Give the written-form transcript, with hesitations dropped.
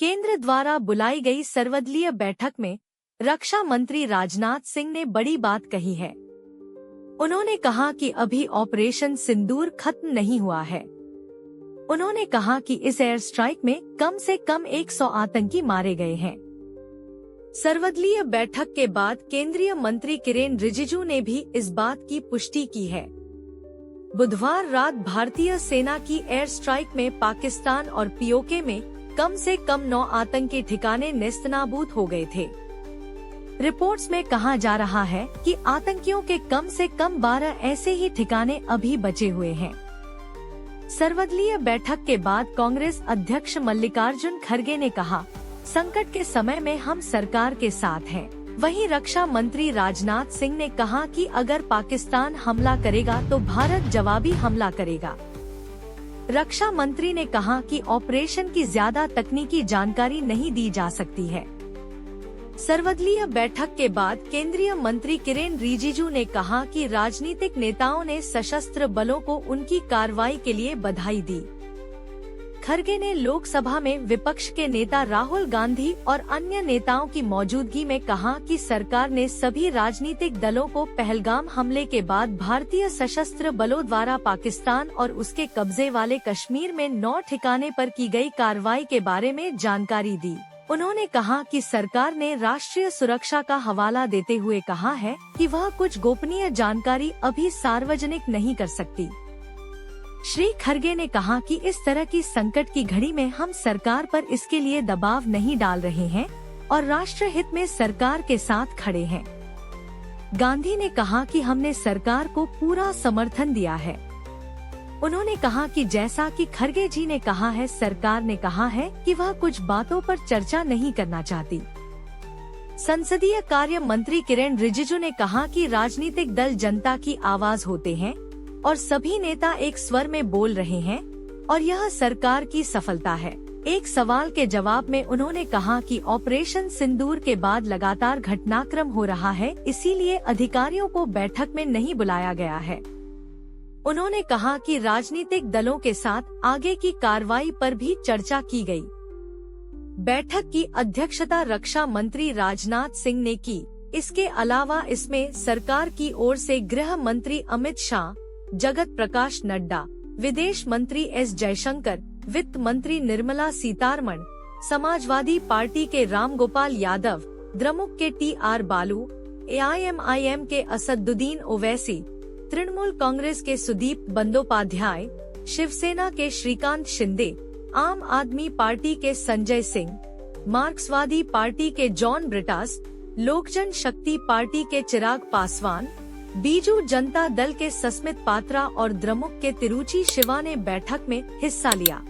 केंद्र द्वारा बुलाई गई सर्वदलीय बैठक में रक्षा मंत्री राजनाथ सिंह ने बड़ी बात कही है। उन्होंने कहा कि अभी ऑपरेशन सिंदूर खत्म नहीं हुआ है। उन्होंने कहा कि इस एयर स्ट्राइक में कम से कम 100 आतंकी मारे गए हैं। सर्वदलीय बैठक के बाद केंद्रीय मंत्री किरेन रिजिजू ने भी इस बात की पुष्टि की है। बुधवार रात भारतीय सेना की एयर स्ट्राइक में पाकिस्तान और पीओके में कम से कम 9 आतंकी ठिकाने नेस्तनाबूद हो गए थे। रिपोर्ट्स में कहा जा रहा है कि आतंकियों के कम से कम 12 ऐसे ही ठिकाने अभी बचे हुए हैं। सर्वदलीय बैठक के बाद कांग्रेस अध्यक्ष मल्लिकार्जुन खड़गे ने कहा, संकट के समय में हम सरकार के साथ हैं। वहीं रक्षा मंत्री राजनाथ सिंह ने कहा कि अगर पाकिस्तान हमला करेगा तो भारत जवाबी हमला करेगा। रक्षा मंत्री ने कहा कि ऑपरेशन की ज्यादा तकनीकी जानकारी नहीं दी जा सकती है। सर्वदलीय बैठक के बाद केंद्रीय मंत्री किरेन रिजिजू ने कहा कि राजनीतिक नेताओं ने सशस्त्र बलों को उनकी कार्रवाई के लिए बधाई दी। खड़गे ने लोकसभा में विपक्ष के नेता राहुल गांधी और अन्य नेताओं की मौजूदगी में कहा कि सरकार ने सभी राजनीतिक दलों को पहलगाम हमले के बाद भारतीय सशस्त्र बलों द्वारा पाकिस्तान और उसके कब्जे वाले कश्मीर में 9 ठिकाने पर की गई कार्रवाई के बारे में जानकारी दी। उन्होंने कहा कि सरकार ने राष्ट्रीय सुरक्षा का हवाला देते हुए कहा है कि वह कुछ गोपनीय जानकारी अभी सार्वजनिक नहीं कर सकती। श्री खड़गे ने कहा कि इस तरह की संकट की घड़ी में हम सरकार पर इसके लिए दबाव नहीं डाल रहे हैं और राष्ट्र हित में सरकार के साथ खड़े हैं। गांधी ने कहा कि हमने सरकार को पूरा समर्थन दिया है। उन्होंने कहा कि जैसा कि खड़गे जी ने कहा है, सरकार ने कहा है कि वह कुछ बातों पर चर्चा नहीं करना चाहती। संसदीय कार्य मंत्री किरेन रिजिजू ने कहा कि राजनीतिक दल जनता की आवाज होते हैं और सभी नेता एक स्वर में बोल रहे हैं और यह सरकार की सफलता है। एक सवाल के जवाब में उन्होंने कहा कि ऑपरेशन सिंदूर के बाद लगातार घटनाक्रम हो रहा है, इसीलिए अधिकारियों को बैठक में नहीं बुलाया गया है। उन्होंने कहा कि राजनीतिक दलों के साथ आगे की कार्रवाई पर भी चर्चा की गई। बैठक की अध्यक्षता रक्षा मंत्री राजनाथ सिंह ने की। इसके अलावा इसमें सरकार की ओर से गृह मंत्री अमित शाह, जगत प्रकाश नड्डा, विदेश मंत्री एस जयशंकर, वित्त मंत्री निर्मला सीतारमण, समाजवादी पार्टी के रामगोपाल यादव, द्रमुक के TR बालू, AIMIM के असदुद्दीन ओवैसी, तृणमूल कांग्रेस के सुदीप बंदोपाध्याय, शिवसेना के श्रीकांत शिंदे, आम आदमी पार्टी के संजय सिंह, मार्क्सवादी पार्टी के जॉन ब्रिटास, लोकजन शक्ति पार्टी के चिराग पासवान, बीजू जनता दल के सस्मित पात्रा और द्रमुक के तिरुचि शिवा ने बैठक में हिस्सा लिया।